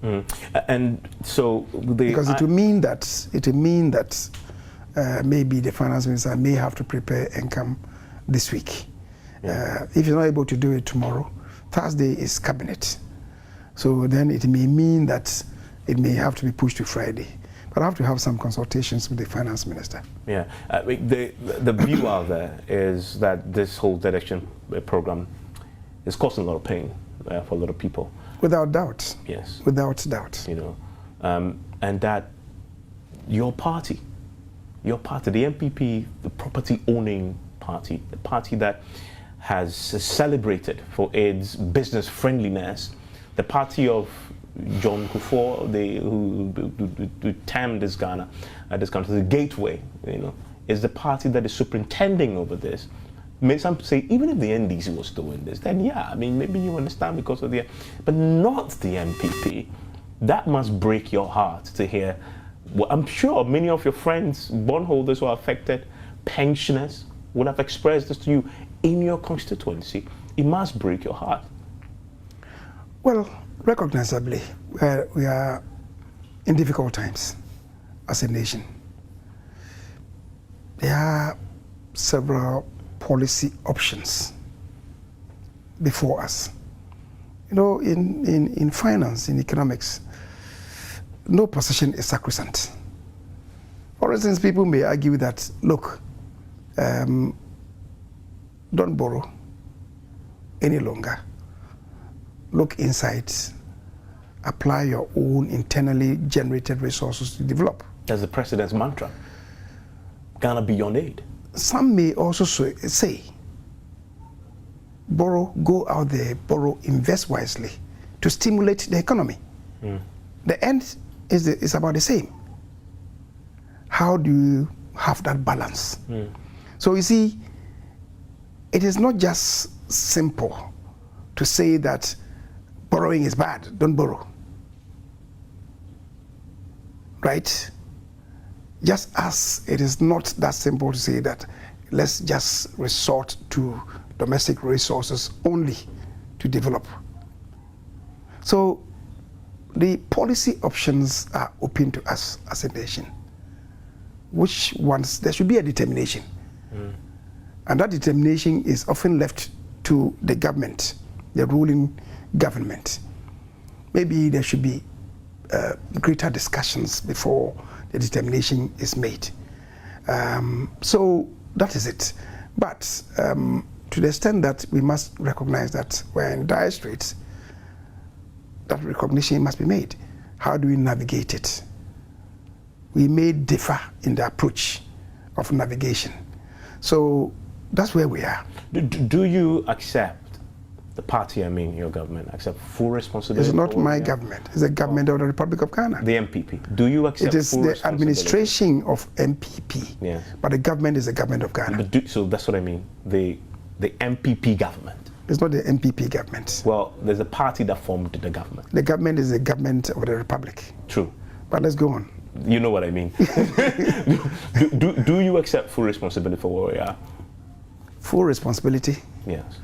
And so because it will mean that maybe the finance minister may have to prepare income this week. If he's not able to do it tomorrow, Thursday is cabinet. So then it may mean that it may have to be pushed to Friday. But I have to have some consultations with the finance minister. Yeah, the view out there is that this whole deduction program is causing a lot of pain for a lot of people. Without doubt. Yes. Without doubt. You know, and that your party, the NPP, the property-owning party, the party that has celebrated for its business friendliness, the party of John Kufuor, who termed this Ghana, this country, the gateway, you know, is the party that is superintending over this. Some say even if the NDC was doing this, then yeah, I mean maybe you understand because of but not the NPP. That must break your heart to hear. Well, I'm sure many of your friends, bondholders who are affected, pensioners, would have expressed this to you in your constituency. It must break your heart. Well, recognizably, we are in difficult times as a nation. There are several policy options before us. You know, in finance, in economics, no position is sacrosanct. For instance, people may argue that, look, don't borrow any longer. Look inside, apply your own internally generated resources to develop. That's the president's mantra. Ghana beyond aid. Some may also say, borrow, go out there, borrow, invest wisely to stimulate the economy. The end is about the same. How do you have that balance? So you see, it is not just simple to say that borrowing is bad, don't borrow. Right? Just as it is not that simple to say that let's just resort to domestic resources only to develop. So the policy options are open to us as a nation. Which ones? There should be a determination. And that determination is often left to the government, the ruling government. Maybe there should be greater discussions before the determination is made. So that is it. But to the extent that we must recognize that we're in dire straits, that recognition must be made. How do we navigate it? We may differ in the approach of navigation. So that's where we are. Do you accept, the party, I mean your government, accept full responsibility? It's not my government. It's the government of the Republic of Ghana. The NPP. Do you accept full responsibility? It is the administration of NPP. Yes. But the government is the government of Ghana. But so that's what I mean. The NPP government. It's not the NPP government. Well, there's a party that formed the government. The government is the government of the Republic. True. But let's go on. You know what I mean. do you accept full responsibility for where we are? Full responsibility? Yes.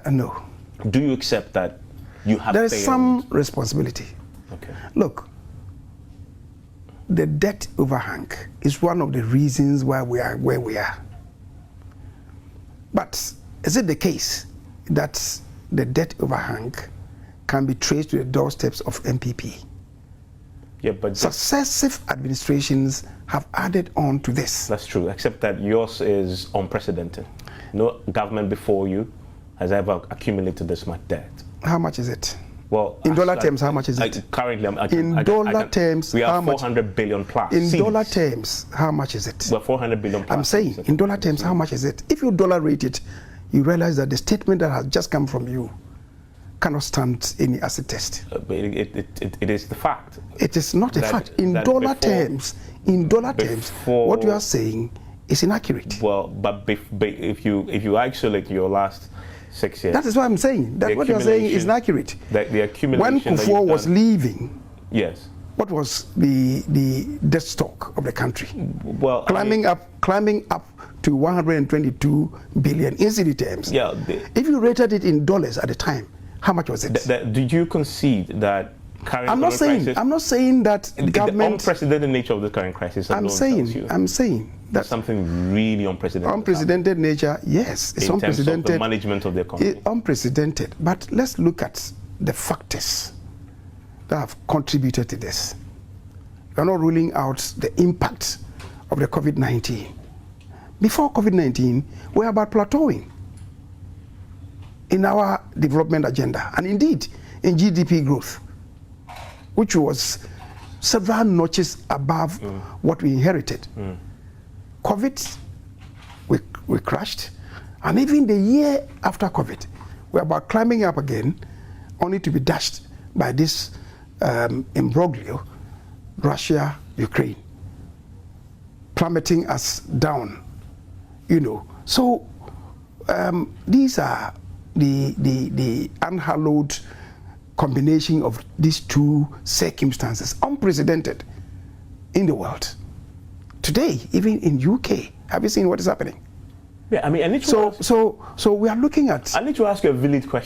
No. Do you accept that you have There failed? is some responsibility. Okay. Look, the debt overhang is one of the reasons why we are where we are. But is it the case that the debt overhang can be traced to the doorsteps of NPP? Yeah, but successive administrations have added on to this. That's true, except that yours is unprecedented. No government before you has ever accumulated this much debt. How much is it? Well, in dollar terms, how much is it? Currently, in dollar terms, we are 400 billion plus. In dollar terms, how much is it? We're 400 billion plus. I'm saying, in dollar terms, how much is it? If you dollar rate it, you realize that the statement that has just come from you cannot stand any acid test. It is the fact. It is not a fact. In dollar terms, what you are saying is inaccurate. Well, but if you isolate your last 6 years, that is what I'm saying. That what you are saying is inaccurate. The accumulation. When Kufuor was leaving, yes, what was the debt stock of the country? Well, climbing up to 122 billion in city terms. Yeah. If you rated it in dollars at the time, How much was it? Did you concede that current I'm not saying that the government. Unprecedented nature of the current crisis. I'm saying that something really unprecedented. Unprecedented nature, yes, it's in unprecedented. terms of the management of the economy. Unprecedented. But let's look at the factors that have contributed to this. We're not ruling out the impact of the COVID-19. Before COVID-19, we were about plateauing in our development agenda, and indeed in GDP growth, which was several notches above what we inherited. COVID, we crashed, and even the year after COVID, we're about climbing up again, only to be dashed by this imbroglio, Russia, Ukraine, plummeting us down, you know. So these are the unhallowed combination of these two circumstances, unprecedented in the world. Today, even in UK, have you seen what is happening? Yeah, I mean, I need to so we are looking at. I need to ask you a village question.